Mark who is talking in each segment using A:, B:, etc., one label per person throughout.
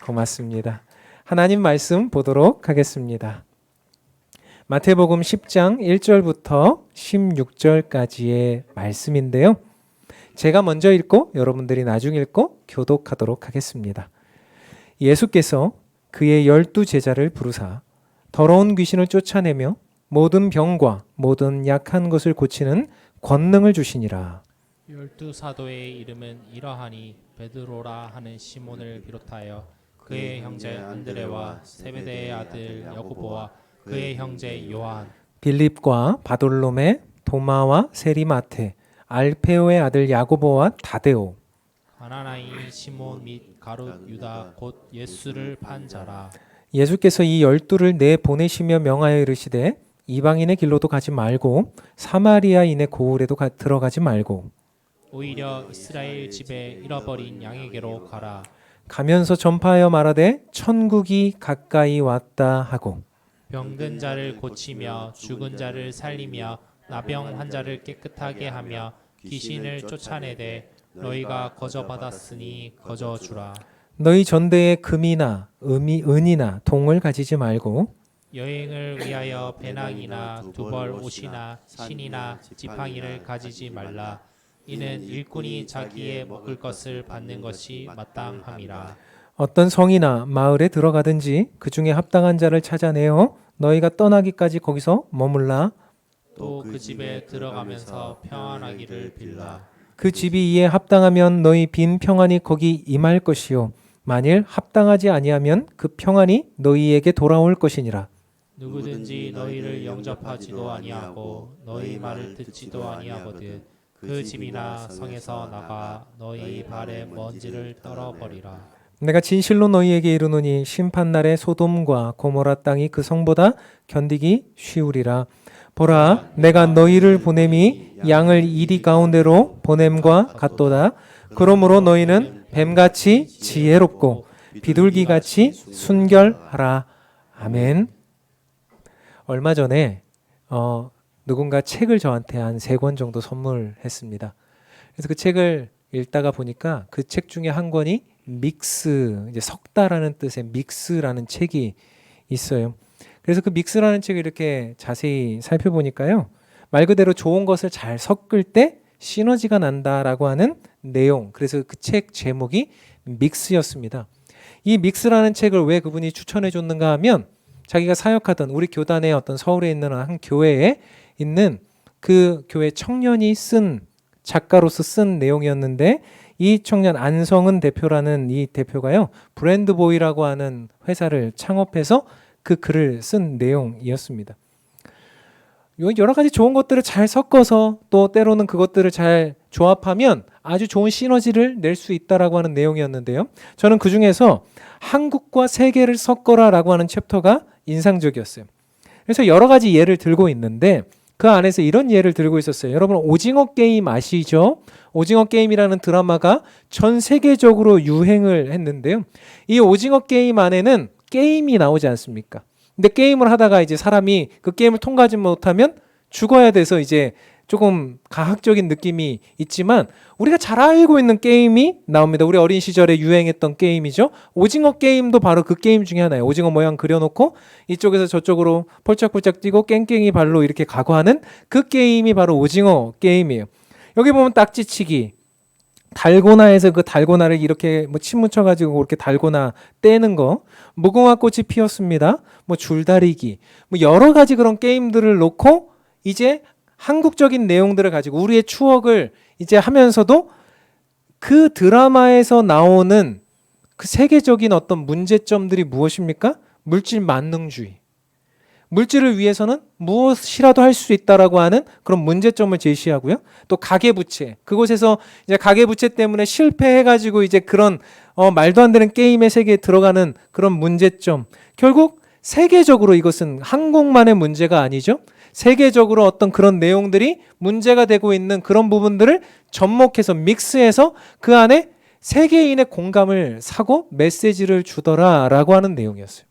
A: 고맙습니다. 하나님 말씀 보도록 하겠습니다. 마태복음 10장 1절부터 16절까지의 말씀인데요. 제가 먼저 읽고 여러분들이 나중 읽고 교독하도록 하겠습니다. 예수께서 그의 12 제자를 부르사 더러운 귀신을 쫓아내며 모든 병과 모든 약한 것을 고치는 권능을 주시니라.
B: 12 사도의 이름은 이러하니 베드로라 하는 시몬을 비롯하여 그의 형제 안드레와 세베대의 아들 야고보와 그의 형제 요한,
A: 빌립과 바돌로메, 도마와 세리마테, 알페오의 아들 야고보와 다데오,
B: 가나나인 시몬 및 가룟 유다 곧 예수를 판 자라.
A: 예수께서 이 12를 내보내시며 명하여 이르시되 이방인의 길로도 가지 말고 사마리아인의 고을에도 들어가지 말고
B: 오히려 이스라엘 집에 잃어버린 양에게로 가라.
A: 가면서 전파하여 말하되 천국이 가까이 왔다 하고
B: 병든 자를 고치며 죽은 자를 살리며 나병 환자를 깨끗하게 하며 귀신을 쫓아내되 너희가 거저 받았으니 거저 주라.
A: 너희 전대에 금이나 은이나 동을 가지지 말고
B: 여행을 위하여 배낭이나 두벌 옷이나 신이나 지팡이를 가지지 말라. 이는 일꾼이 자기의 먹을 것을 받는 것이 마땅함이라.
A: 어떤 성이나 마을에 들어가든지 그 중에 합당한 자를 찾아내어 너희가 떠나기까지 거기서 머물라.
B: 또 그 집에 들어가면서 평안하기를 빌라.
A: 그 집이 이에 합당하면 너희 빈 평안이 거기 임할 것이요 만일 합당하지 아니하면 그 평안이 너희에게 돌아올 것이니라.
B: 누구든지 너희를 영접하지도 아니하고 너희 말을 듣지도 아니하거든 그 집이나 성에서 나가 너희 발에 먼지를 떨어버리라.
A: 내가 진실로 너희에게 이르노니 심판날에 소돔과 고모라 땅이 그 성보다 견디기 쉬우리라. 보라, 내가 너희를 보냄이 양을 이리 가운데로 보냄과 같도다. 그러므로 너희는 뱀같이 지혜롭고 비둘기같이 순결하라. 아멘. 얼마 전에 누군가 책을 저한테 한 3권 정도 선물했습니다. 그래서 그 책을 읽다가 보니까 그 책 중에 한 권이 믹스, 이제 섞다라는 뜻의 믹스라는 책이 있어요. 그래서 그 믹스라는 책을 이렇게 자세히 살펴보니까요. 말 그대로 좋은 것을 잘 섞을 때 시너지가 난다라고 하는 내용. 그래서 그 책 제목이 믹스였습니다. 이 믹스라는 책을 왜 그분이 추천해 줬는가 하면 자기가 사역하던 우리 교단의 어떤 서울에 있는 한 교회에 있는 그 교회 청년이 쓴 작가로서 쓴 내용이었는데 이 청년 안성은 대표라는 이 대표가요. 브랜드보이라고 하는 회사를 창업해서 그 글을 쓴 내용이었습니다. 여러 가지 좋은 것들을 잘 섞어서 또 때로는 그것들을 잘 조합하면 아주 좋은 시너지를 낼 수 있다라고 하는 내용이었는데요. 저는 그 중에서 한국과 세계를 섞어라라고 하는 챕터가 인상적이었어요. 그래서 여러 가지 예를 들고 있는데 그 안에서 이런 예를 들고 있었어요. 여러분 오징어 게임 아시죠? 오징어 게임이라는 드라마가 전 세계적으로 유행을 했는데요. 이 오징어 게임 안에는 게임이 나오지 않습니까? 근데 게임을 하다가 이제 사람이 그 게임을 통과하지 못하면 죽어야 돼서 이제 조금 가학적인 느낌이 있지만 우리가 잘 알고 있는 게임이 나옵니다. 우리 어린 시절에 유행했던 게임이죠. 오징어 게임도 바로 그 게임 중에 하나예요. 오징어 모양 그려놓고 이쪽에서 저쪽으로 폴짝폴짝 뛰고 깽깽이 발로 이렇게 가고 하는 그 게임이 바로 오징어 게임이에요. 여기 보면 딱지치기, 달고나에서 그 달고나를 이렇게 뭐 침 묻혀가지고 그렇게 달고나 떼는 거, 무궁화 꽃이 피었습니다. 뭐 줄다리기, 뭐 여러 가지 그런 게임들을 놓고 이제 한국적인 내용들을 가지고 우리의 추억을 이제 하면서도 그 드라마에서 나오는 그 세계적인 어떤 문제점들이 무엇입니까? 물질 만능주의. 물질을 위해서는 무엇이라도 할 수 있다라고 하는 그런 문제점을 제시하고요. 또 가계부채. 그곳에서 이제 가계부채 때문에 실패해가지고 이제 그런 말도 안 되는 게임의 세계에 들어가는 그런 문제점. 결국 세계적으로 이것은 한국만의 문제가 아니죠. 세계적으로 어떤 그런 내용들이 문제가 되고 있는 그런 부분들을 접목해서 믹스해서 그 안에 세계인의 공감을 사고 메시지를 주더라라고 하는 내용이었어요.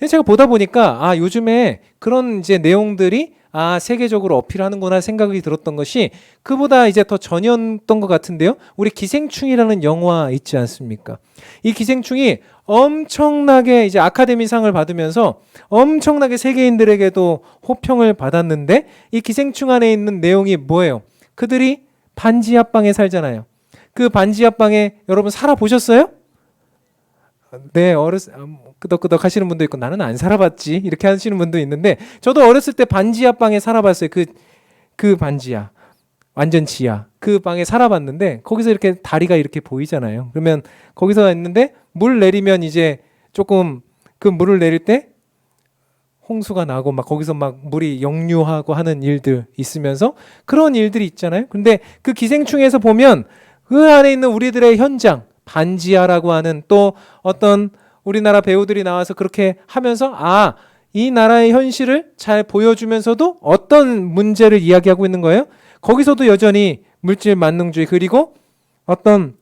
A: 제가 보다 보니까 요즘에 그런 이제 내용들이 세계적으로 어필하는구나 생각이 들었던 것이 그보다 이제 더 전이었던 것 같은데요. 우리 기생충이라는 영화 있지 않습니까? 이 기생충이 엄청나게 이제 아카데미상을 받으면서 엄청나게 세계인들에게도 호평을 받았는데 이 기생충 안에 있는 내용이 뭐예요? 그들이 반지 하방에 살잖아요. 그 반지 하방에 여러분 살아보셨어요? 네, 끄덕끄덕 하시는 분도 있고 나는 안 살아봤지 이렇게 하시는 분도 있는데 저도 어렸을 때 반지 하방에 살아봤어요. 그 반지하 완전 지하 그 방에 살아봤는데 거기서 이렇게 다리가 이렇게 보이잖아요. 그러면 거기서 있는데 물 내리면 이제 조금 그 물을 내릴 때 홍수가 나고 막 거기서 막 물이 역류하고 하는 일들 있으면서 그런 일들이 있잖아요. 근데 그 기생충에서 보면 그 안에 있는 우리들의 현장 반지하라고 하는 또 어떤 우리나라 배우들이 나와서 그렇게 하면서 이 나라의 현실을 잘 보여주면서도 어떤 문제를 이야기하고 있는 거예요? 거기서도 여전히 물질 만능주의 그리고 어떤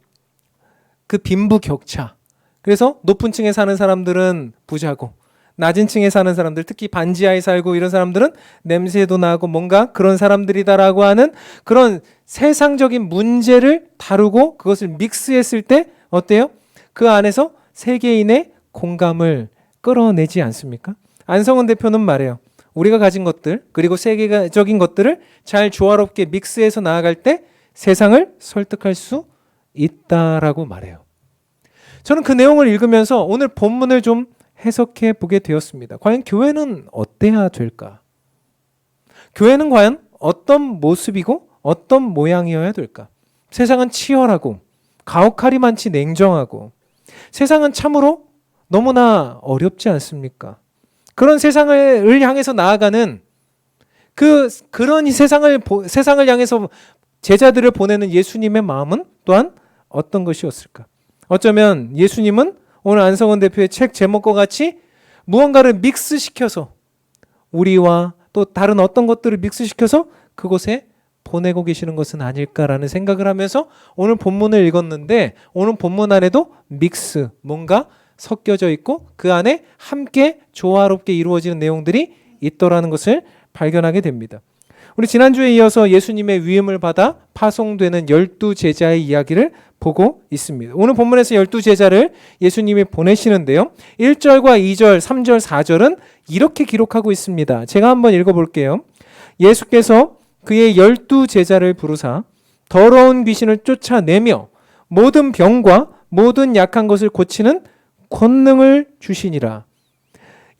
A: 그 빈부격차. 그래서 높은 층에 사는 사람들은 부자고 낮은 층에 사는 사람들 특히 반지하에 살고 이런 사람들은 냄새도 나고 뭔가 그런 사람들이다라고 하는 그런 세상적인 문제를 다루고 그것을 믹스했을 때 어때요? 그 안에서 세계인의 공감을 끌어내지 않습니까? 안성은 대표는 말해요. 우리가 가진 것들 그리고 세계적인 것들을 잘 조화롭게 믹스해서 나아갈 때 세상을 설득할 수 있다라고 말해요. 저는 그 내용을 읽으면서 오늘 본문을 좀 해석해 보게 되었습니다. 과연 교회는 어때야 될까? 교회는 과연 어떤 모습이고 어떤 모양이어야 될까? 세상은 치열하고 가혹할이 많지 냉정하고 세상은 참으로 너무나 어렵지 않습니까? 그런 세상을 향해서 나아가는 그런 이 세상을 향해서 제자들을 보내는 예수님의 마음은 또한 어떤 것이었을까? 어쩌면 예수님은 오늘 안성원 대표의 책 제목과 같이 무언가를 믹스시켜서 우리와 또 다른 어떤 것들을 믹스시켜서 그곳에 보내고 계시는 것은 아닐까라는 생각을 하면서 오늘 본문을 읽었는데 오늘 본문 안에도 믹스, 뭔가 섞여져 있고 그 안에 함께 조화롭게 이루어지는 내용들이 있더라는 것을 발견하게 됩니다. 우리 지난주에 이어서 예수님의 위임을 받아 파송되는 12제자의 이야기를 보고 있습니다. 오늘 본문에서 12제자를 예수님이 보내시는데요. 1절과 2절, 3절, 4절은 이렇게 기록하고 있습니다. 제가 한번 읽어볼게요. 예수께서 그의 12제자를 부르사 더러운 귀신을 쫓아내며 모든 병과 모든 약한 것을 고치는 권능을 주시니라.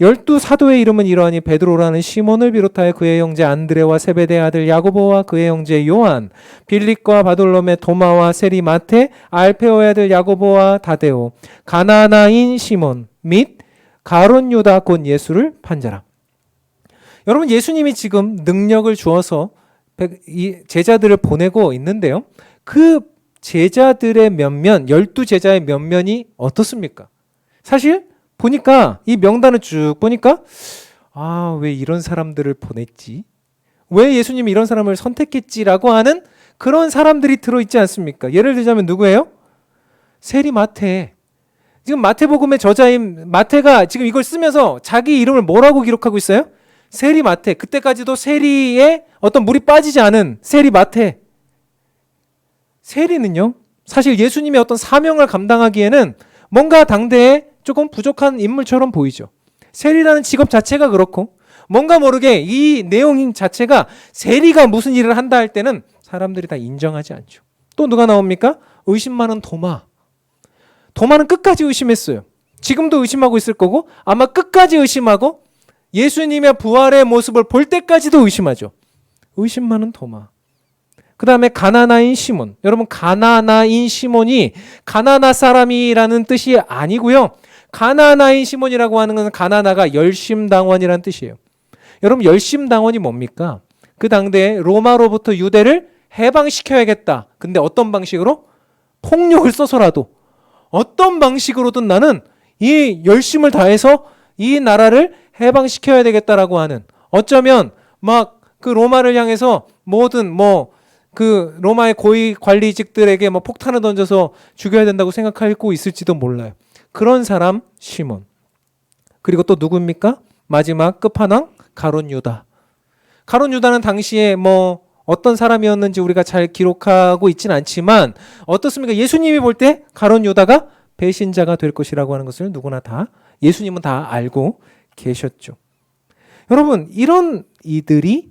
A: 12사도의 이름은 이러하니 베드로라는 시몬을 비롯하여 그의 형제 안드레와 세베대의 아들 야고보와 그의 형제 요한, 빌립과 바돌로메, 도마와 세리 마테, 알페오의 아들 야고보와 다데오, 가나나인 시몬 및 가론 유다 곧 예수를 판자라. 여러분 예수님이 지금 능력을 주어서 이 제자들을 보내고 있는데요. 그 제자들의 면면, 12제자의 면면이 어떻습니까? 사실 보니까 이 명단을 쭉 보니까 왜 이런 사람들을 보냈지? 왜 예수님이 이런 사람을 선택했지라고 하는 그런 사람들이 들어있지 않습니까? 예를 들자면 누구예요? 세리 마태. 지금 마태복음의 저자인 마태가 지금 이걸 쓰면서 자기 이름을 뭐라고 기록하고 있어요? 세리 마태. 그때까지도 세리에 어떤 물이 빠지지 않은 세리 마태. 세리는요, 사실 예수님의 어떤 사명을 감당하기에는 뭔가 당대에 조금 부족한 인물처럼 보이죠. 세리라는 직업 자체가 그렇고 뭔가 모르게 이 내용 자체가 세리가 무슨 일을 한다 할 때는 사람들이 다 인정하지 않죠. 또 누가 나옵니까? 의심 많은 도마. 도마는 끝까지 의심했어요. 지금도 의심하고 있을 거고 아마 끝까지 의심하고 예수님의 부활의 모습을 볼 때까지도 의심하죠. 의심 많은 도마. 그 다음에 가나나인 시몬. 여러분 가나나인 시몬이 가나나 사람이라는 뜻이 아니고요. 가나나인 시몬이라고 하는 것은 가나나가 열심당원이라는 뜻이에요. 여러분 열심당원이 뭡니까? 그 당대에 로마로부터 유대를 해방시켜야겠다. 근데 어떤 방식으로? 폭력을 써서라도 어떤 방식으로든 나는 이 열심을 다해서 이 나라를 해방시켜야 되겠다라고 하는 어쩌면 막 그 로마를 향해서 모든 그 로마의 고위 관리직들에게 폭탄을 던져서 죽여야 된다고 생각하고 있을지도 몰라요. 그런 사람 시몬. 그리고 또 누구입니까? 마지막 끝판왕 가론 유다. 가룟 유다는 당시에 뭐 어떤 사람이었는지 우리가 잘 기록하고 있진 않지만 어떻습니까? 예수님이 볼 때 가룟 유다가 배신자가 될 것이라고 하는 것을 누구나 다 예수님은 다 알고 계셨죠. 여러분, 이런 이들이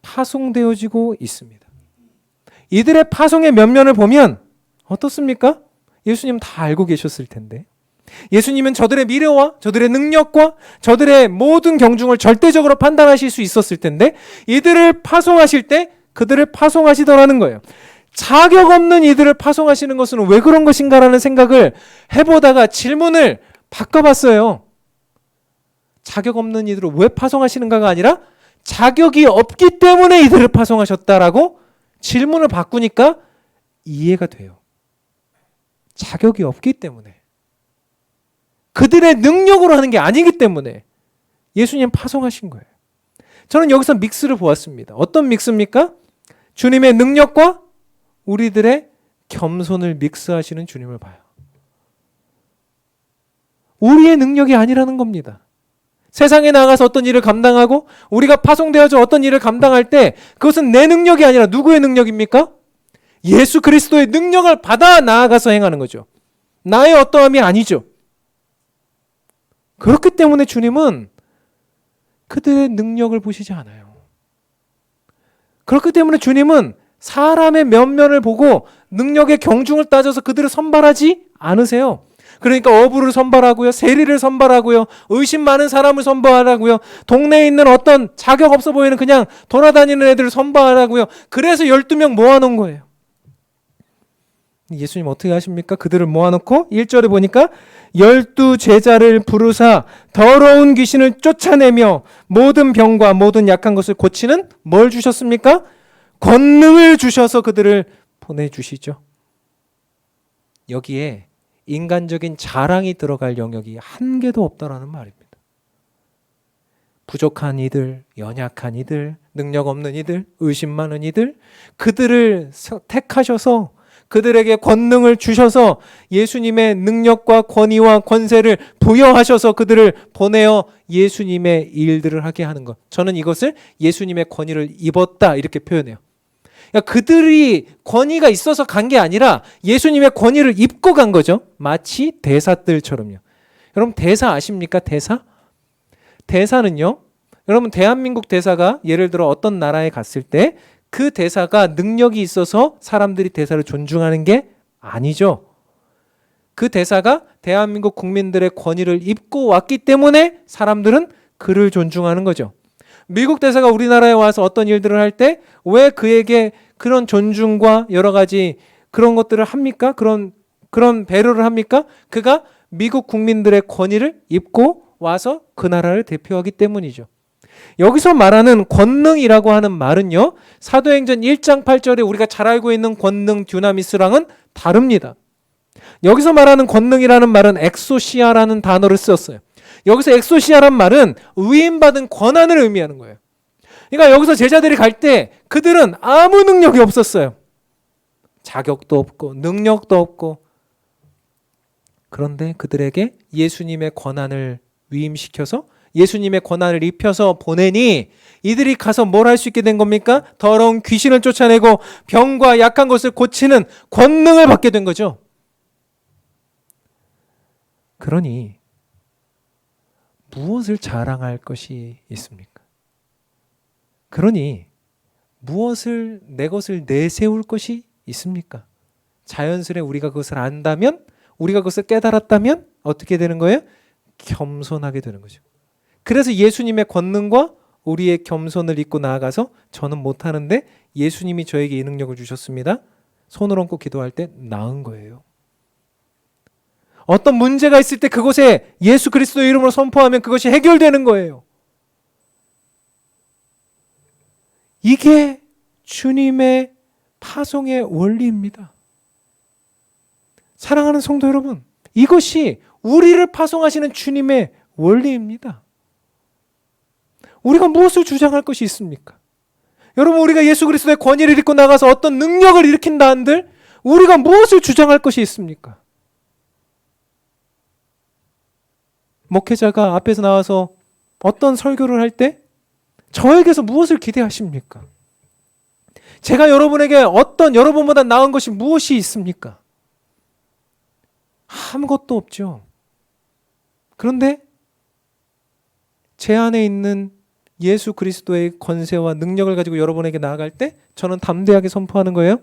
A: 파송되어지고 있습니다. 이들의 파송의 면면을 보면 어떻습니까? 예수님 다 알고 계셨을 텐데. 예수님은 저들의 미래와 저들의 능력과 저들의 모든 경중을 절대적으로 판단하실 수 있었을 텐데 이들을 파송하실 때 그들을 파송하시더라는 거예요. 자격 없는 이들을 파송하시는 것은 왜 그런 것인가라는 생각을 해보다가 질문을 바꿔봤어요. 자격 없는 이들을 왜 파송하시는가가 아니라 자격이 없기 때문에 이들을 파송하셨다라고 질문을 바꾸니까 이해가 돼요. 자격이 없기 때문에. 그들의 능력으로 하는 게 아니기 때문에 예수님 파송하신 거예요. 저는 여기서 믹스를 보았습니다. 어떤 믹스입니까? 주님의 능력과 우리들의 겸손을 믹스하시는 주님을 봐요. 우리의 능력이 아니라는 겁니다. 세상에 나가서 어떤 일을 감당하고 우리가 파송되어져 어떤 일을 감당할 때 그것은 내 능력이 아니라 누구의 능력입니까? 예수 그리스도의 능력을 받아 나아가서 행하는 거죠. 나의 어떠함이 아니죠. 그렇기 때문에 주님은 그들의 능력을 보시지 않아요. 그렇기 때문에 주님은 사람의 면면을 보고 능력의 경중을 따져서 그들을 선발하지 않으세요. 그러니까 어부를 선발하고요, 세리를 선발하고요, 의심 많은 사람을 선발하고요, 동네에 있는 어떤 자격 없어 보이는 그냥 돌아다니는 애들을 선발하고요. 그래서 12명 모아놓은 거예요. 예수님 어떻게 하십니까? 그들을 모아놓고 1절에 보니까 12 제자를 부르사 더러운 귀신을 쫓아내며 모든 병과 모든 약한 것을 고치는 뭘 주셨습니까? 권능을 주셔서 그들을 보내주시죠. 여기에 인간적인 자랑이 들어갈 영역이 한 개도 없다라는 말입니다. 부족한 이들, 연약한 이들, 능력 없는 이들, 의심 많은 이들, 그들을 택하셔서 그들에게 권능을 주셔서 예수님의 능력과 권위와 권세를 부여하셔서 그들을 보내어 예수님의 일들을 하게 하는 것. 저는 이것을 예수님의 권위를 입었다 이렇게 표현해요. 그러니까 그들이 권위가 있어서 간 게 아니라 예수님의 권위를 입고 간 거죠. 마치 대사들처럼요. 여러분 대사 아십니까? 대사? 대사는요. 여러분 대한민국 대사가 예를 들어 어떤 나라에 갔을 때 그 대사가 능력이 있어서 사람들이 대사를 존중하는 게 아니죠. 그 대사가 대한민국 국민들의 권위를 입고 왔기 때문에 사람들은 그를 존중하는 거죠. 미국 대사가 우리나라에 와서 어떤 일들을 할 때 왜 그에게 그런 존중과 여러 가지 그런 것들을 합니까? 그런 배려를 합니까? 그가 미국 국민들의 권위를 입고 와서 그 나라를 대표하기 때문이죠. 여기서 말하는 권능이라고 하는 말은요, 사도행전 1장 8절에 우리가 잘 알고 있는 권능 듀나미스랑은 다릅니다. 여기서 말하는 권능이라는 말은 엑소시아라는 단어를 썼어요. 여기서 엑소시아란 말은 위임받은 권한을 의미하는 거예요. 그러니까 여기서 제자들이 갈 때 그들은 아무 능력이 없었어요. 자격도 없고 능력도 없고. 그런데 그들에게 예수님의 권한을 위임시켜서 예수님의 권한을 입혀서 보내니 이들이 가서 뭘 할 수 있게 된 겁니까? 더러운 귀신을 쫓아내고 병과 약한 것을 고치는 권능을 받게 된 거죠. 그러니 무엇을 자랑할 것이 있습니까? 그러니 무엇을 내 것을 내세울 것이 있습니까? 자연스레 우리가 그것을 안다면, 우리가 그것을 깨달았다면 어떻게 되는 거예요? 겸손하게 되는 거죠. 그래서 예수님의 권능과 우리의 겸손을 입고 나아가서 저는 못하는데 예수님이 저에게 이 능력을 주셨습니다. 손을 얹고 기도할 때 나은 거예요. 어떤 문제가 있을 때 그곳에 예수 그리스도의 이름으로 선포하면 그것이 해결되는 거예요. 이게 주님의 파송의 원리입니다. 사랑하는 성도 여러분, 이것이 우리를 파송하시는 주님의 원리입니다. 우리가 무엇을 주장할 것이 있습니까? 여러분, 우리가 예수 그리스도의 권위를 입고 나가서 어떤 능력을 일으킨다 한들 우리가 무엇을 주장할 것이 있습니까? 목회자가 앞에서 나와서 어떤 설교를 할 때 저에게서 무엇을 기대하십니까? 제가 여러분에게 어떤 여러분보다 나은 것이 무엇이 있습니까? 아무것도 없죠. 그런데 제 안에 있는 예수 그리스도의 권세와 능력을 가지고 여러분에게 나아갈 때 저는 담대하게 선포하는 거예요.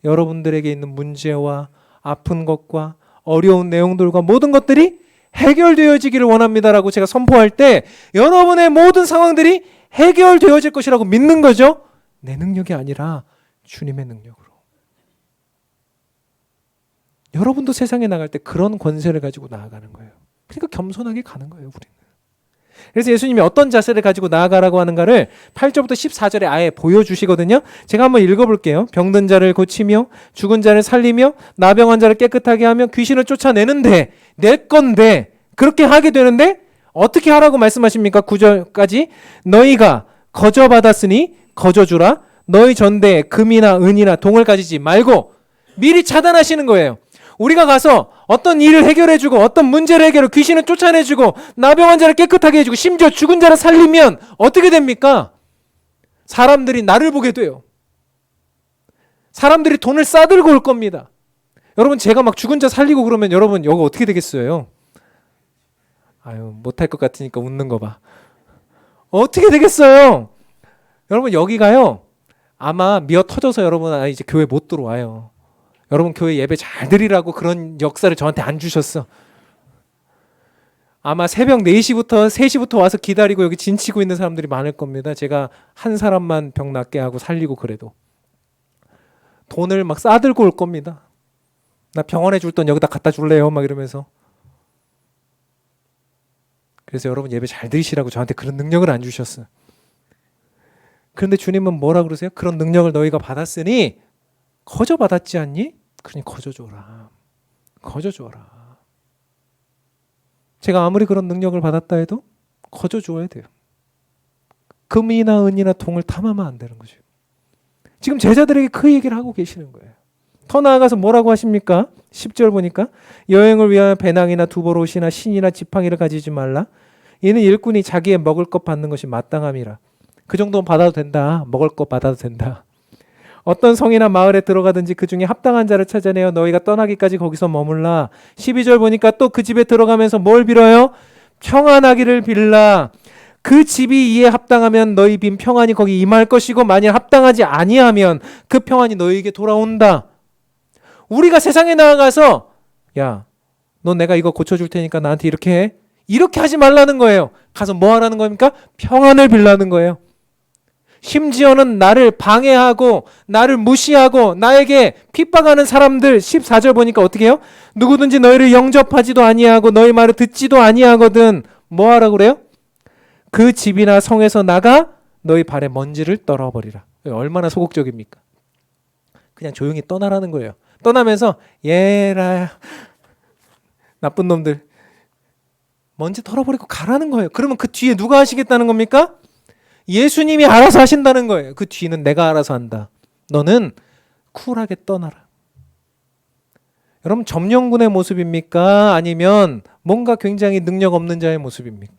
A: 여러분들에게 있는 문제와 아픈 것과 어려운 내용들과 모든 것들이 해결되어지기를 원합니다라고 제가 선포할 때 여러분의 모든 상황들이 해결되어질 것이라고 믿는 거죠. 내 능력이 아니라 주님의 능력으로. 여러분도 세상에 나갈 때 그런 권세를 가지고 나아가는 거예요. 그러니까 겸손하게 가는 거예요, 우리는. 그래서 예수님이 어떤 자세를 가지고 나아가라고 하는가를 8절부터 14절에 아예 보여주시거든요. 제가 한번 읽어볼게요. 병든 자를 고치며 죽은 자를 살리며 나병한 자를 깨끗하게 하며 귀신을 쫓아내는데 내 건데 그렇게 하게 되는데 어떻게 하라고 말씀하십니까? 9절까지 너희가 거저받았으니 거저주라. 너희 전대에 금이나 은이나 동을 가지지 말고 미리 차단하시는 거예요. 우리가 가서 어떤 일을 해결해주고 어떤 문제를 해결해 귀신을 쫓아내주고 나병한 자를 깨끗하게 해주고 심지어 죽은 자를 살리면 어떻게 됩니까? 사람들이 나를 보게 돼요. 사람들이 돈을 싸들고 올 겁니다. 여러분 제가 막 죽은 자 살리고 그러면 여러분 여기 어떻게 되겠어요? 아유 못할 것 같으니까 웃는 거 봐. 어떻게 되겠어요? 여러분 여기가요 아마 미어 터져서 여러분 이제 교회 못 들어와요. 여러분 교회 예배 잘 드리라고 그런 역사를 저한테 안 주셨어. 아마 새벽 4시부터 3시부터 와서 기다리고 여기 진치고 있는 사람들이 많을 겁니다. 제가 한 사람만 병 낫게 하고 살리고 그래도 돈을 막 싸들고 올 겁니다. 나 병원에 줄 돈 여기다 갖다 줄래요? 막 이러면서. 그래서 여러분 예배 잘 드리시라고 저한테 그런 능력을 안 주셨어요. 그런데 주님은 뭐라 그러세요? 그런 능력을 너희가 받았으니 거저 받았지 않니? 그러니 거저 줘라. 거저 줘라. 제가 아무리 그런 능력을 받았다 해도 거저 줘야 돼요. 금이나 은이나 동을 탐하면 안 되는 거죠. 지금 제자들에게 그 얘기를 하고 계시는 거예요. 더 나아가서 뭐라고 하십니까? 10절 보니까 여행을 위하여 배낭이나 두벌 옷이나 신이나 지팡이를 가지지 말라. 이는 일꾼이 자기의 먹을 것 받는 것이 마땅함이라. 그 정도는 받아도 된다. 먹을 것 받아도 된다. 어떤 성이나 마을에 들어가든지 그 중에 합당한 자를 찾아내어 너희가 떠나기까지 거기서 머물라. 12절 보니까 또 그 집에 들어가면서 뭘 빌어요? 평안하기를 빌라. 그 집이 이에 합당하면 너희 빈 평안이 거기 임할 것이고 만일 합당하지 아니하면 그 평안이 너희에게 돌아온다. 우리가 세상에 나아가서 야, 너 내가 이거 고쳐줄 테니까 나한테 이렇게 해. 이렇게 하지 말라는 거예요. 가서 뭐 하라는 겁니까? 평안을 빌라는 거예요. 심지어는 나를 방해하고 나를 무시하고 나에게 핍박하는 사람들 14절 보니까 어떻게 해요? 누구든지 너희를 영접하지도 아니하고 너희 말을 듣지도 아니하거든. 뭐 하라고 그래요? 그 집이나 성에서 나가 너희 발에 먼지를 떨어버리라. 얼마나 소극적입니까? 그냥 조용히 떠나라는 거예요. 떠나면서 얘라 나쁜 놈들 먼지 털어버리고 가라는 거예요. 그러면 그 뒤에 누가 하시겠다는 겁니까? 예수님이 알아서 하신다는 거예요. 그 뒤는 내가 알아서 한다. 너는 쿨하게 떠나라. 여러분 점령군의 모습입니까? 아니면 뭔가 굉장히 능력 없는 자의 모습입니까?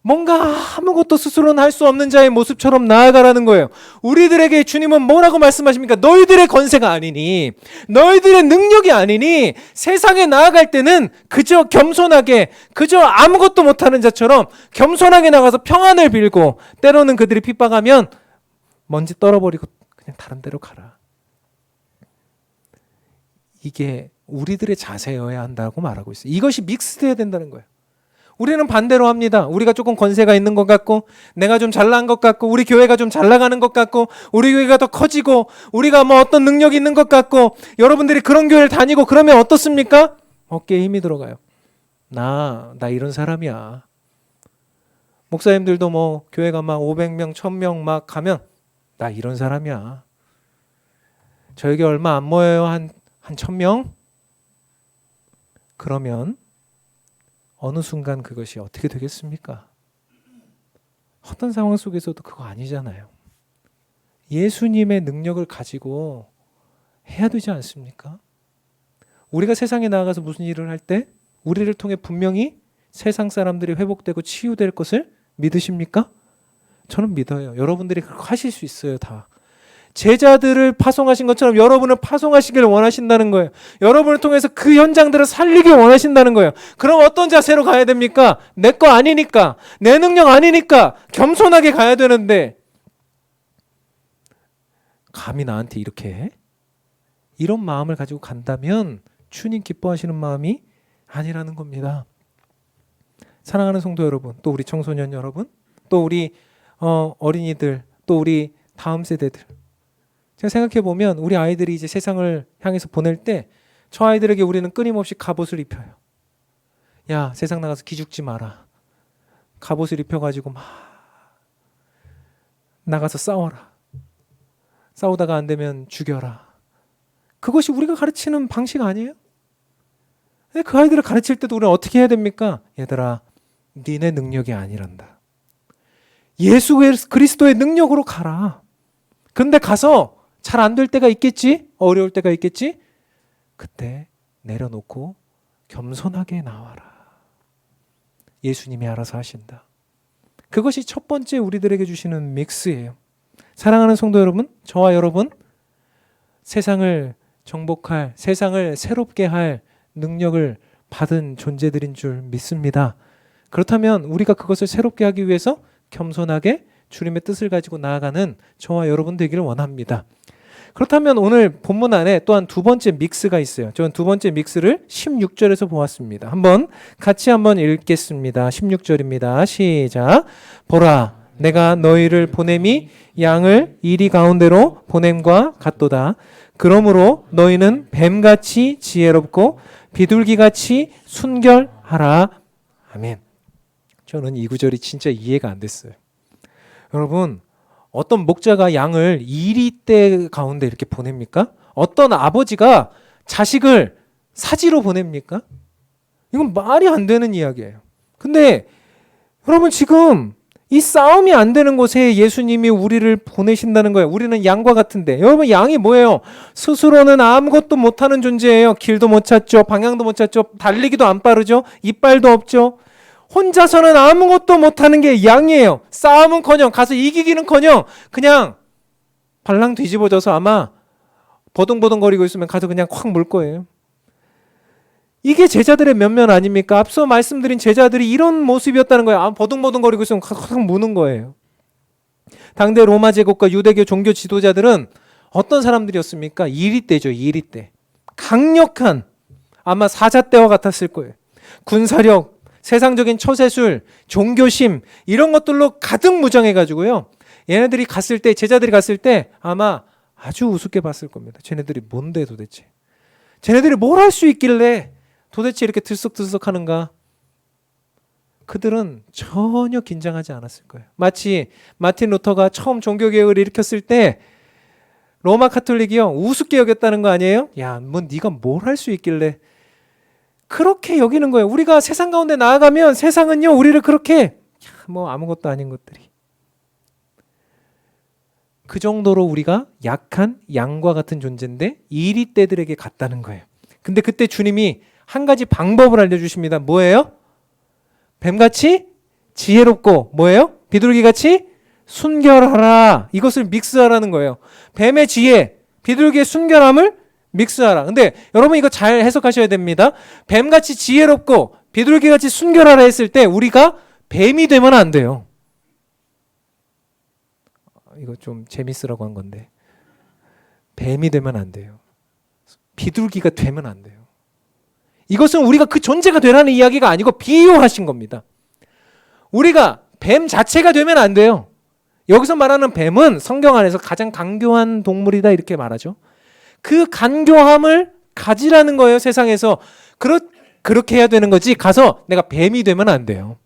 A: 뭔가 아무것도 스스로는 할 수 없는 자의 모습처럼 나아가라는 거예요. 우리들에게 주님은 뭐라고 말씀하십니까? 너희들의 권세가 아니니 너희들의 능력이 아니니 세상에 나아갈 때는 그저 겸손하게 그저 아무것도 못하는 자처럼 겸손하게 나가서 평안을 빌고 때로는 그들이 핍박하면 먼지 떨어버리고 그냥 다른 데로 가라. 이게 우리들의 자세여야 한다고 말하고 있어요. 이것이 믹스돼야 된다는 거예요. 우리는 반대로 합니다. 우리가 조금 권세가 있는 것 같고 내가 좀 잘난 것 같고 우리 교회가 좀 잘 나가는 것 같고 우리 교회가 더 커지고 우리가 뭐 어떤 능력이 있는 것 같고 여러분들이 그런 교회를 다니고 그러면 어떻습니까? 어깨에 힘이 들어가요. 나 이런 사람이야. 목사님들도 뭐 교회가 막 500명, 1000명 막 가면 나 이런 사람이야. 저에게 얼마 안 모여요. 한 1000명? 그러면 어느 순간 그것이 어떻게 되겠습니까? 어떤 상황 속에서도 그거 아니잖아요. 예수님의 능력을 가지고 해야 되지 않습니까? 우리가 세상에 나아가서 무슨 일을 할 때 우리를 통해 분명히 세상 사람들이 회복되고 치유될 것을 믿으십니까? 저는 믿어요. 여러분들이 그렇게 하실 수 있어요. 다. 제자들을 파송하신 것처럼 여러분을 파송하시기를 원하신다는 거예요. 여러분을 통해서 그 현장들을 살리길 원하신다는 거예요. 그럼 어떤 자세로 가야 됩니까? 내 거 아니니까, 내 능력 아니니까 겸손하게 가야 되는데 감히 나한테 이렇게 해? 이런 마음을 가지고 간다면 주님 기뻐하시는 마음이 아니라는 겁니다. 사랑하는 성도 여러분, 또 우리 청소년 여러분, 또 우리 어린이들, 또 우리 다음 세대들, 제가 생각해 보면 우리 아이들이 이제 세상을 향해서 보낼 때 저 아이들에게 우리는 끊임없이 갑옷을 입혀요. 야, 세상 나가서 기죽지 마라. 갑옷을 입혀가지고 막 나가서 싸워라. 싸우다가 안 되면 죽여라. 그것이 우리가 가르치는 방식 아니에요? 그 아이들을 가르칠 때도 우리는 어떻게 해야 됩니까? 얘들아, 니네 능력이 아니란다. 예수 그리스도의 능력으로 가라. 근데 가서 잘 안 될 때가 있겠지? 어려울 때가 있겠지? 그때 내려놓고 겸손하게 나와라. 예수님이 알아서 하신다. 그것이 첫 번째 우리들에게 주시는 믹스예요. 사랑하는 성도 여러분, 저와 여러분, 세상을 정복할, 세상을 새롭게 할 능력을 받은 존재들인 줄 믿습니다. 그렇다면 우리가 그것을 새롭게 하기 위해서 겸손하게 주님의 뜻을 가지고 나아가는 저와 여러분 되기를 원합니다. 그렇다면 오늘 본문 안에 또한 두 번째 믹스가 있어요. 저는 두 번째 믹스를 16절에서 보았습니다. 같이 한번 읽겠습니다. 16절입니다. 시작. 보라, 내가 너희를 보냄이 양을 이리 가운데로 보냄과 같도다. 그러므로 너희는 뱀같이 지혜롭고 비둘기같이 순결하라. 아멘. 저는 이 구절이 진짜 이해가 안 됐어요. 여러분, 어떤 목자가 양을 이리떼 가운데 이렇게 보냅니까? 어떤 아버지가 자식을 사지로 보냅니까? 이건 말이 안 되는 이야기예요. 근데 여러분, 지금 이 싸움이 안 되는 곳에 예수님이 우리를 보내신다는 거예요. 우리는 양과 같은데, 여러분, 양이 뭐예요? 스스로는 아무것도 못하는 존재예요. 길도 못 찾죠, 방향도 못 찾죠, 달리기도 안 빠르죠, 이빨도 없죠. 혼자서는 아무것도 못하는 게 양이에요. 싸움은커녕, 가서 이기기는커녕 그냥 발랑 뒤집어져서 아마 버둥버둥거리고 있으면 가서 그냥 콱 물 거예요. 이게 제자들의 면면 아닙니까? 앞서 말씀드린 제자들이 이런 모습이었다는 거예요. 버둥버둥거리고 있으면 확 무는 거예요. 당대 로마 제국과 유대교 종교 지도자들은 어떤 사람들이었습니까? 이리떼죠. 이리떼. 강력한, 아마 사자떼와 같았을 거예요. 군사력, 세상적인 처세술, 종교심, 이런 것들로 가득 무장해가지고요, 얘네들이 갔을 때, 제자들이 갔을 때 아마 아주 우습게 봤을 겁니다. 쟤네들이 뭔데 도대체? 쟤네들이 뭘 할 수 있길래 도대체 이렇게 들썩들썩 하는가? 그들은 전혀 긴장하지 않았을 거예요. 마치 마틴 루터가 처음 종교개혁을 일으켰을 때 로마 카톨릭이요, 우습게 여겼다는 거 아니에요? 야, 뭐 네가 뭘 할 수 있길래? 그렇게 여기는 거예요. 우리가 세상 가운데 나아가면 세상은요, 우리를 그렇게 뭐 아무것도 아닌 것들이, 그 정도로 우리가 약한 양과 같은 존재인데 이리떼들에게 갔다는 거예요. 근데 그때 주님이 한 가지 방법을 알려주십니다. 뭐예요? 뱀같이 지혜롭고 뭐예요? 비둘기같이 순결하라. 이것을 믹스하라는 거예요. 뱀의 지혜, 비둘기의 순결함을 믹스하라. 근데 여러분, 이거 잘 해석하셔야 됩니다. 뱀같이 지혜롭고 비둘기같이 순결하라 했을 때 우리가 뱀이 되면 안 돼요. 이거 좀 재밌으라고 한 건데, 뱀이 되면 안 돼요. 비둘기가 되면 안 돼요. 이것은 우리가 그 존재가 되라는 이야기가 아니고 비유하신 겁니다. 우리가 뱀 자체가 되면 안 돼요. 여기서 말하는 뱀은 성경 안에서 가장 간교한 동물이다 이렇게 말하죠. 그 간교함을 가지라는 거예요. 세상에서 그렇게 해야 되는 거지, 가서 내가 뱀이 되면 안 돼요.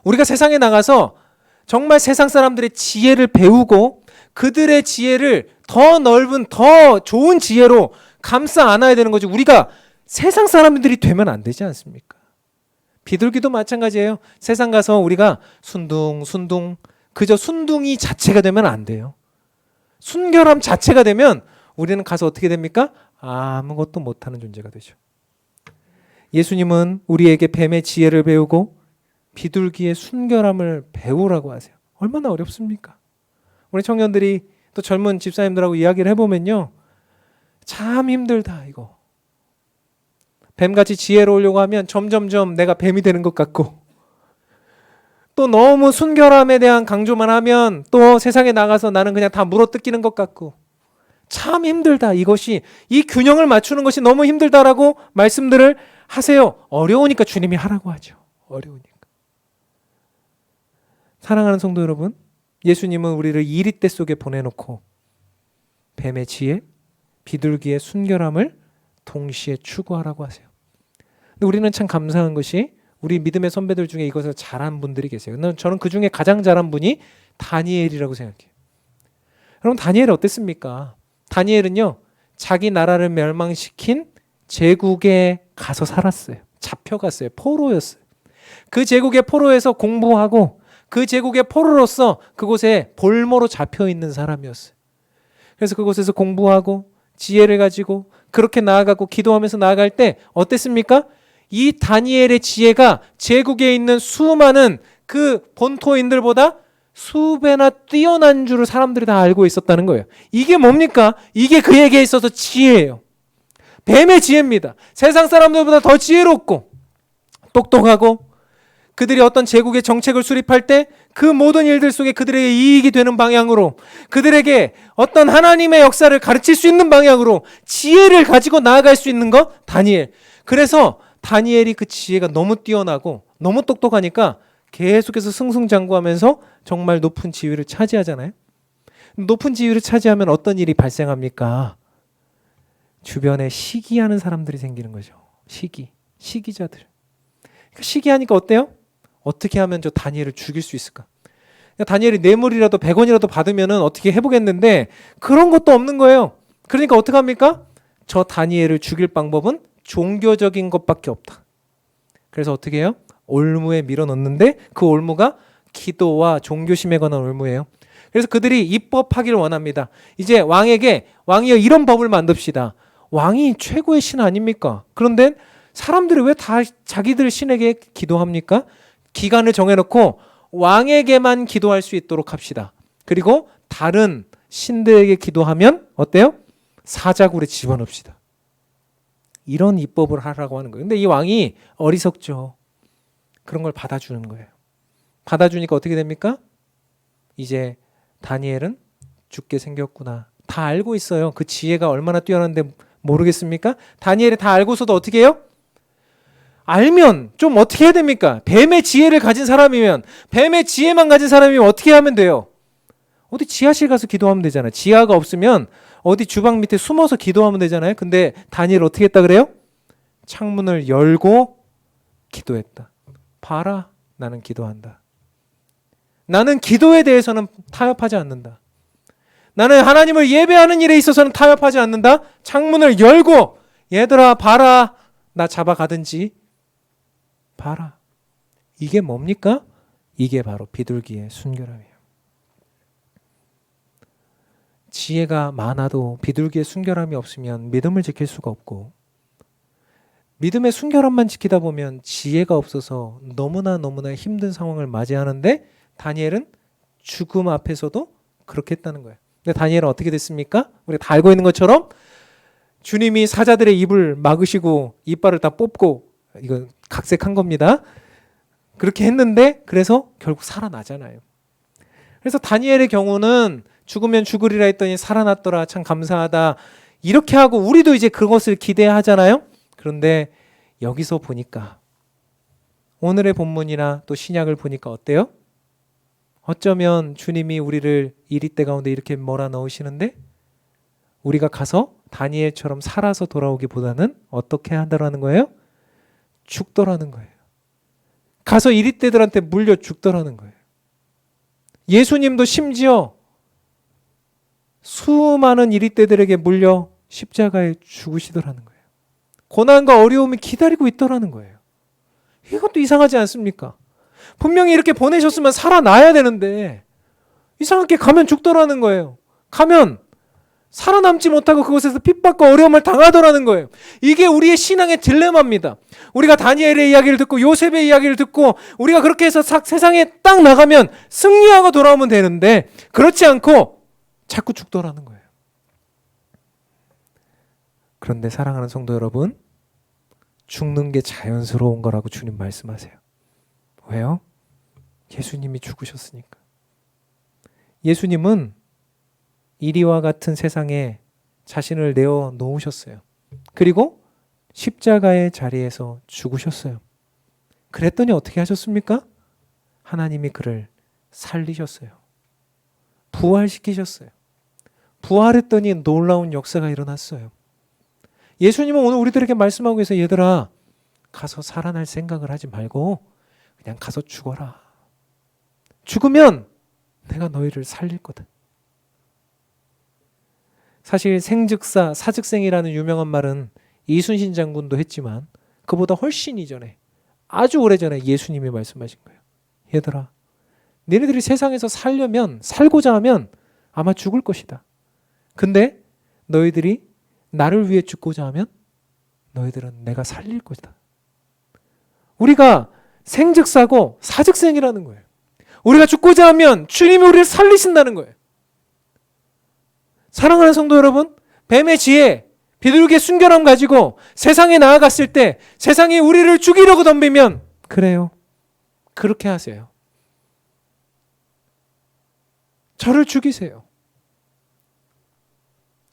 A: 우리가 세상에 나가서 정말 세상 사람들의 지혜를 배우고 그들의 지혜를 더 넓은, 더 좋은 지혜로 감싸 안아야 되는 거지, 우리가 세상 사람들이 되면 안 되지 않습니까? 비둘기도 마찬가지예요. 세상 가서 우리가 순둥순둥, 그저 순둥이 자체가 되면 안 돼요. 순결함 자체가 되면 우리는 가서 어떻게 됩니까? 아무것도 못하는 존재가 되죠. 예수님은 우리에게 뱀의 지혜를 배우고 비둘기의 순결함을 배우라고 하세요. 얼마나 어렵습니까? 우리 청년들이 또 젊은 집사님들하고 이야기를 해보면요, 참 힘들다 이거. 뱀같이 지혜로우려고 하면 점점점 내가 뱀이 되는 것 같고, 또 너무 순결함에 대한 강조만 하면 또 세상에 나가서 나는 그냥 다 물어뜯기는 것 같고, 참 힘들다. 이것이, 이 균형을 맞추는 것이 너무 힘들다라고 말씀들을 하세요. 어려우니까 주님이 하라고 하죠. 어려우니까. 사랑하는 성도 여러분, 예수님은 우리를 이리떼 속에 보내놓고 뱀의 지혜, 비둘기의 순결함을 동시에 추구하라고 하세요. 근데 우리는 참 감사한 것이 우리 믿음의 선배들 중에 이것을 잘한 분들이 계세요. 저는 그 중에 가장 잘한 분이 다니엘이라고 생각해요. 여러분, 다니엘이 어땠습니까? 다니엘은요, 자기 나라를 멸망시킨 제국에 가서 살았어요. 잡혀갔어요. 포로였어요. 그 제국의 포로에서 공부하고 그 제국의 포로로서 그곳에 볼모로 잡혀 있는 사람이었어요. 그래서 그곳에서 공부하고 지혜를 가지고 그렇게 나아가고 기도하면서 나아갈 때 어땠습니까? 이 다니엘의 지혜가 제국에 있는 수많은 그 본토인들보다 수배나 뛰어난 줄을 사람들이 다 알고 있었다는 거예요. 이게 뭡니까? 이게 그에게 있어서 지혜예요. 뱀의 지혜입니다. 세상 사람들보다 더 지혜롭고 똑똑하고, 그들이 어떤 제국의 정책을 수립할 때 그 모든 일들 속에 그들에게 이익이 되는 방향으로, 그들에게 어떤 하나님의 역사를 가르칠 수 있는 방향으로 지혜를 가지고 나아갈 수 있는 것, 다니엘. 그래서 다니엘이 그 지혜가 너무 뛰어나고 너무 똑똑하니까 계속해서 승승장구하면서 정말 높은 지위를 차지하잖아요. 높은 지위를 차지하면 어떤 일이 발생합니까? 주변에 시기하는 사람들이 생기는 거죠. 시기자들. 시기하니까 어때요? 어떻게 하면 저 다니엘을 죽일 수 있을까? 다니엘이 뇌물이라도 100원이라도 받으면 어떻게 해보겠는데 그런 것도 없는 거예요. 그러니까 어떻게 합니까? 저 다니엘을 죽일 방법은 종교적인 것밖에 없다. 그래서 어떻게 해요? 올무에 밀어넣는데 그 올무가 기도와 종교심에 관한 올무예요. 그래서 그들이 입법하기를 원합니다. 이제 왕이여 이런 법을 만듭시다. 왕이 최고의 신 아닙니까? 그런데 사람들이 왜 다 자기들 신에게 기도합니까? 기간을 정해놓고 왕에게만 기도할 수 있도록 합시다. 그리고 다른 신들에게 기도하면 어때요? 사자굴에 집어넣읍시다. 이런 입법을 하라고 하는 거예요. 근데 이 왕이 어리석죠. 그런 걸 받아주는 거예요. 받아주니까 어떻게 됩니까? 이제 다니엘은 죽게 생겼구나. 다 알고 있어요. 그 지혜가 얼마나 뛰어난데 모르겠습니까? 다니엘이 다 알고서도 어떻게 해요? 알면 좀 어떻게 해야 됩니까? 뱀의 지혜를 가진 사람이면, 뱀의 지혜만 가진 사람이면 어떻게 하면 돼요? 어디 지하실 가서 기도하면 되잖아요. 지하가 없으면 어디 주방 밑에 숨어서 기도하면 되잖아요. 근데 다니엘 어떻게 했다 그래요? 창문을 열고 기도했다. 봐라, 나는 기도한다. 나는 기도에 대해서는 타협하지 않는다. 나는 하나님을 예배하는 일에 있어서는 타협하지 않는다. 창문을 열고 얘들아 봐라, 나 잡아가든지 봐라. 이게 뭡니까? 이게 바로 비둘기의 순결함이에요. 지혜가 많아도 비둘기의 순결함이 없으면 믿음을 지킬 수가 없고, 믿음의 순결함만 지키다 보면 지혜가 없어서 너무나 힘든 상황을 맞이하는데, 다니엘은 죽음 앞에서도 그렇게 했다는 거예요. 근데 다니엘은 어떻게 됐습니까? 우리가 다 알고 있는 것처럼 주님이 사자들의 입을 막으시고 이빨을 다 뽑고, 이거 각색한 겁니다. 그렇게 했는데 그래서 결국 살아나잖아요. 그래서 다니엘의 경우는 죽으면 죽으리라 했더니 살아났더라, 참 감사하다, 이렇게 하고 우리도 이제 그것을 기대하잖아요. 그런데 여기서 보니까, 오늘의 본문이나 또 신약을 보니까 어때요? 어쩌면 주님이 우리를 이리떼 가운데 이렇게 몰아넣으시는데 우리가 가서 다니엘처럼 살아서 돌아오기보다는 어떻게 한다라는 거예요? 죽더라는 거예요. 가서 이리떼들한테 물려 죽더라는 거예요. 예수님도 심지어 수많은 이리떼들에게 물려 십자가에 죽으시더라는 거예요. 고난과 어려움이 기다리고 있더라는 거예요. 이것도 이상하지 않습니까? 분명히 이렇게 보내셨으면 살아나야 되는데 이상하게 가면 죽더라는 거예요. 가면 살아남지 못하고 그곳에서 핍박과 어려움을 당하더라는 거예요. 이게 우리의 신앙의 딜레마입니다. 우리가 다니엘의 이야기를 듣고 요셉의 이야기를 듣고 우리가 그렇게 해서 세상에 딱 나가면 승리하고 돌아오면 되는데 그렇지 않고 자꾸 죽더라는 거예요. 그런데 사랑하는 성도 여러분, 죽는 게 자연스러운 거라고 주님 말씀하세요. 왜요? 예수님이 죽으셨으니까. 예수님은 이리와 같은 세상에 자신을 내어 놓으셨어요. 그리고 십자가의 자리에서 죽으셨어요. 그랬더니 어떻게 하셨습니까? 하나님이 그를 살리셨어요. 부활시키셨어요. 부활했더니 놀라운 역사가 일어났어요. 예수님은 오늘 우리들에게 말씀하고 계세요. 얘들아, 가서 살아날 생각을 하지 말고 그냥 가서 죽어라. 죽으면 내가 너희를 살릴 거다. 사실 생즉사 사즉생이라는 유명한 말은 이순신 장군도 했지만 그보다 훨씬 이전에 아주 오래전에 예수님이 말씀하신 거예요. 얘들아, 너희들이 세상에서 살고자 하면 아마 죽을 것이다. 근데 너희들이 나를 위해 죽고자 하면 너희들은 내가 살릴 것이다. 우리가 생즉사고 사즉생이라는 거예요. 우리가 죽고자 하면 주님이 우리를 살리신다는 거예요. 사랑하는 성도 여러분, 뱀의 지혜, 비둘기의 순결함 가지고 세상에 나아갔을 때 세상이 우리를 죽이려고 덤비면 그래요. 그렇게 하세요. 저를 죽이세요.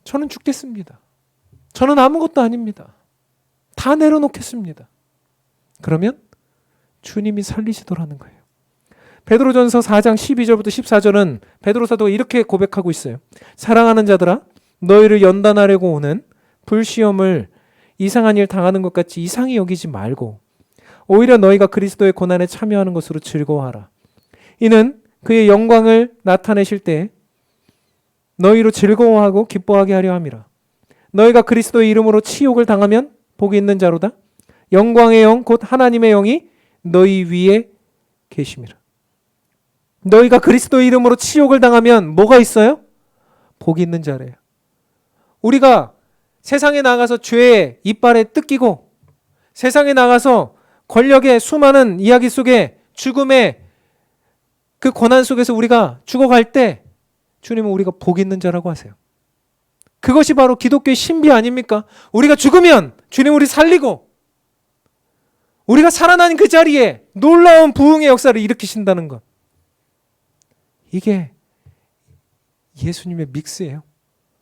A: 저는 죽겠습니다. 저는 아무것도 아닙니다. 다 내려놓겠습니다. 그러면 주님이 살리시더라는 거예요. 베드로전서 4장 12절부터 14절은 베드로 사도가 이렇게 고백하고 있어요. 사랑하는 자들아, 너희를 연단하려고 오는 불시험을 이상한 일 당하는 것 같이 이상히 여기지 말고 오히려 너희가 그리스도의 고난에 참여하는 것으로 즐거워하라. 이는 그의 영광을 나타내실 때 너희로 즐거워하고 기뻐하게 하려 함이라. 너희가 그리스도의 이름으로 치욕을 당하면 복이 있는 자로다. 영광의 영 곧 하나님의 영이 너희 위에 계심이라. 너희가 그리스도의 이름으로 치욕을 당하면 뭐가 있어요? 복이 있는 자래요. 우리가 세상에 나가서 죄의 이빨에 뜯기고 세상에 나가서 권력의 수많은 이야기 속에 죽음의 그 고난 속에서 우리가 죽어갈 때 주님은 우리가 복 있는 자라고 하세요. 그것이 바로 기독교의 신비 아닙니까? 우리가 죽으면 주님 우리 살리고 우리가 살아난 그 자리에 놀라운 부흥의 역사를 일으키신다는 것. 이게 예수님의 믹스예요.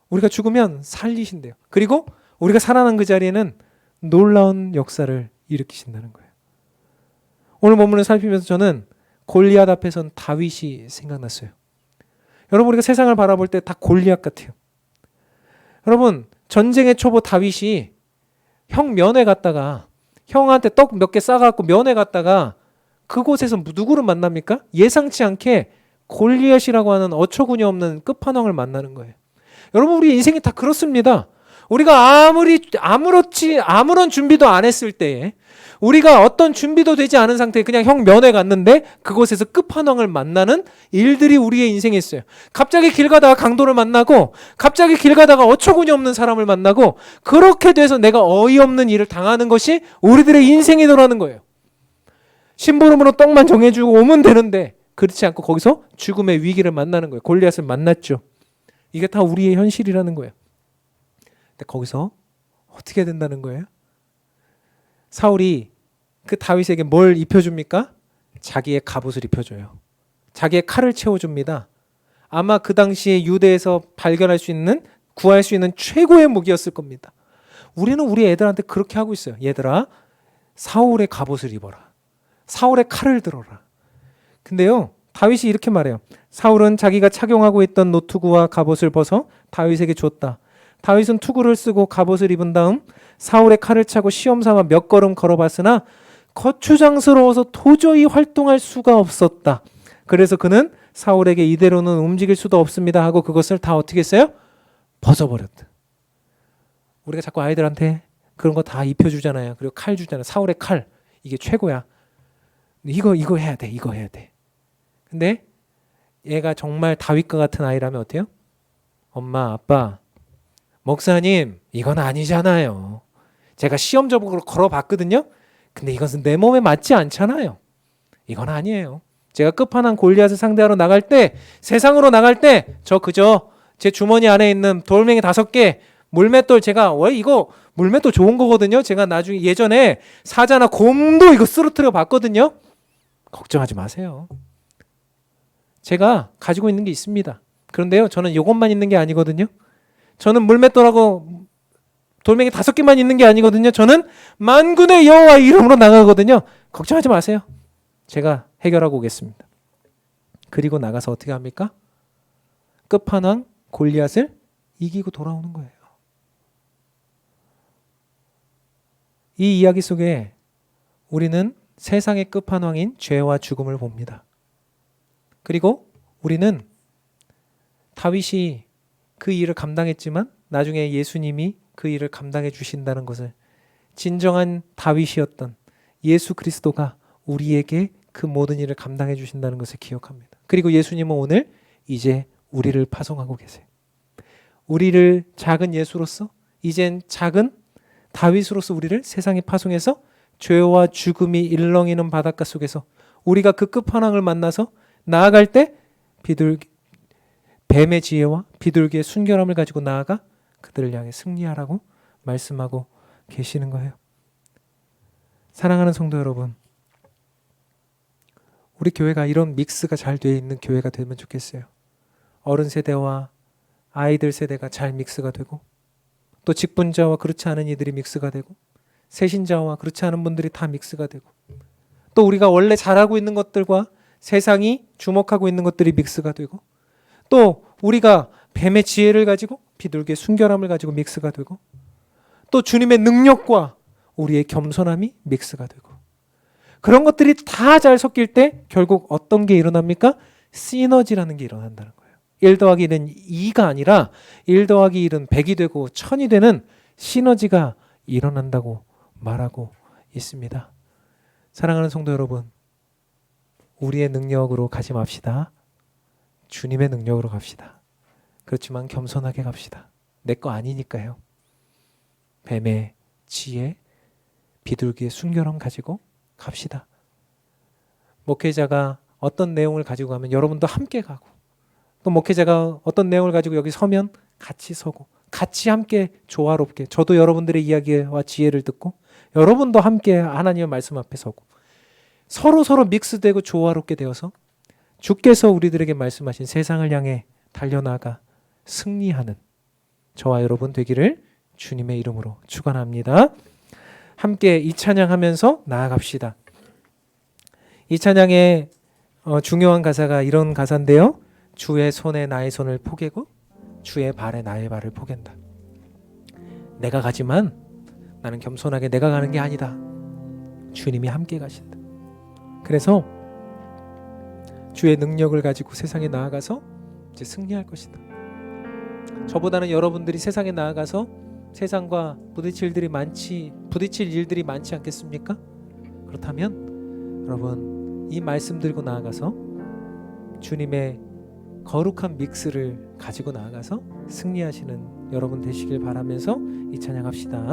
A: 우리가 죽으면 살리신대요. 그리고 우리가 살아난 그 자리에는 놀라운 역사를 일으키신다는 거예요. 오늘 본문을 살피면서 저는 골리앗 앞에선 다윗이 생각났어요. 여러분, 우리가 세상을 바라볼 때 다 골리앗 같아요. 여러분, 전쟁의 초보 다윗이 형 면회 갔다가 형한테 떡 몇 개 싸갖고 면회 갔다가 그곳에서 누구를 만납니까? 예상치 않게 골리앗이라고 하는 어처구니 없는 끝판왕을 만나는 거예요. 여러분, 우리 인생이 다 그렇습니다. 우리가 아무런 준비도 안 했을 때에 우리가 어떤 준비도 되지 않은 상태에 그냥 형 면회 갔는데 그곳에서 끝판왕을 만나는 일들이 우리의 인생에 있어요. 갑자기 길 가다가 강도를 만나고 갑자기 길 가다가 어처구니 없는 사람을 만나고 그렇게 돼서 내가 어이없는 일을 당하는 것이 우리들의 인생이더라는 거예요. 심부름으로 떡만 정해주고 오면 되는데 그렇지 않고 거기서 죽음의 위기를 만나는 거예요. 골리앗을 만났죠. 이게 다 우리의 현실이라는 거예요. 근데 거기서 어떻게 된다는 거예요? 사울이 그 다윗에게 뭘 입혀줍니까? 자기의 갑옷을 입혀줘요. 자기의 칼을 채워줍니다. 아마 그 당시에 유대에서 발견할 수 있는, 구할 수 있는 최고의 무기였을 겁니다. 우리는 우리 애들한테 그렇게 하고 있어요. 얘들아, 사울의 갑옷을 입어라. 사울의 칼을 들어라. 근데요, 다윗이 이렇게 말해요. 사울은 자기가 착용하고 있던 노투구와 갑옷을 벗어 다윗에게 줬다. 다윗은 투구를 쓰고 갑옷을 입은 다음 사울의 칼을 차고 시험삼아 몇 걸음 걸어봤으나 거추장스러워서 도저히 활동할 수가 없었다. 그래서 그는 사울에게 이대로는 움직일 수도 없습니다 하고 그것을 다 어떻게 했어요? 벗어버렸다. 우리가 자꾸 아이들한테 그런 거 다 입혀주잖아요. 그리고 칼 주잖아요. 사울의 칼, 이게 최고야. 이거 해야 돼. 이거 해야 돼. 근데 얘가 정말 다윗과 같은 아이라면 어때요? 엄마, 아빠, 목사님, 이건 아니잖아요. 제가 시험적으로 걸어봤거든요. 근데 이것은 내 몸에 맞지 않잖아요. 이건 아니에요. 제가 끝판왕 골리앗을 상대하러 나갈 때, 세상으로 나갈 때 저 그저 제 주머니 안에 있는 돌멩이 5개, 물맷돌, 제가 왜 이거 물맷돌 좋은 거거든요. 제가 나중에 예전에 사자나 곰도 이거 쓰러뜨려 봤거든요. 걱정하지 마세요. 제가 가지고 있는 게 있습니다. 그런데요, 저는 이것만 있는 게 아니거든요. 저는 물맷돌하고 돌멩이 5개만 있는 게 아니거든요. 저는 만군의 여호와 이름으로 나가거든요. 걱정하지 마세요. 제가 해결하고 오겠습니다. 그리고 나가서 어떻게 합니까? 끝판왕 골리앗을 이기고 돌아오는 거예요. 이 이야기 속에 우리는 세상의 끝판왕인 죄와 죽음을 봅니다. 그리고 우리는 다윗이 그 일을 감당했지만 나중에 예수님이 그 일을 감당해 주신다는 것을, 진정한 다윗이었던 예수 그리스도가 우리에게 그 모든 일을 감당해 주신다는 것을 기억합니다. 그리고 예수님은 오늘 이제 우리를 파송하고 계세요. 우리를 작은 예수로서, 이젠 작은 다윗으로서 우리를 세상에 파송해서 죄와 죽음이 일렁이는 바닷가 속에서 우리가 그 끝판왕을 만나서 나아갈 때 뱀의 지혜와 비둘기의 순결함을 가지고 나아가 그들을 향해 승리하라고 말씀하고 계시는 거예요. 사랑하는 성도 여러분, 우리 교회가 이런 믹스가 잘 되어 있는 교회가 되면 좋겠어요. 어른 세대와 아이들 세대가 잘 믹스가 되고, 또 직분자와 그렇지 않은 이들이 믹스가 되고, 세신자와 그렇지 않은 분들이 다 믹스가 되고, 또 우리가 원래 잘하고 있는 것들과 세상이 주목하고 있는 것들이 믹스가 되고, 또 우리가 뱀의 지혜를 가지고 비둘기의 순결함을 가지고 믹스가 되고, 또 주님의 능력과 우리의 겸손함이 믹스가 되고, 그런 것들이 다 잘 섞일 때 결국 어떤 게 일어납니까? 시너지라는 게 일어난다는 거예요. 1 더하기 1은 2가 아니라 1 더하기 1은 100이 되고 1000이 되는 시너지가 일어난다고 말하고 있습니다. 사랑하는 성도 여러분, 우리의 능력으로 가지 맙시다. 주님의 능력으로 갑시다. 그렇지만 겸손하게 갑시다. 내 거 아니니까요. 뱀의 지혜, 비둘기의 순결함 가지고 갑시다. 목회자가 어떤 내용을 가지고 가면 여러분도 함께 가고, 또 목회자가 어떤 내용을 가지고 여기 서면 같이 서고, 같이 함께 조화롭게, 저도 여러분들의 이야기와 지혜를 듣고 여러분도 함께 하나님의 말씀 앞에 서고, 서로 믹스되고 조화롭게 되어서 주께서 우리들에게 말씀하신 세상을 향해 달려나가 승리하는 저와 여러분 되기를 주님의 이름으로 축원합니다. 함께 이 찬양하면서 나아갑시다. 이 찬양의 중요한 가사가 이런 가사인데요. 주의 손에 나의 손을 포개고 주의 발에 나의 발을 포갠다. 내가 가지만 나는 겸손하게 내가 가는 게 아니다. 주님이 함께 가신다. 그래서 주의 능력을 가지고 세상에 나아가서 이제 승리할 것이다. 저보다는 여러분들이 세상에 나아가서 세상과 부딪힐 일들이 많지 않겠습니까? 그렇다면 여러분 이 말씀 들고 나아가서 주님의 거룩한 믹스를 가지고 나아가서 승리하시는 여러분 되시길 바라면서 이 찬양합시다.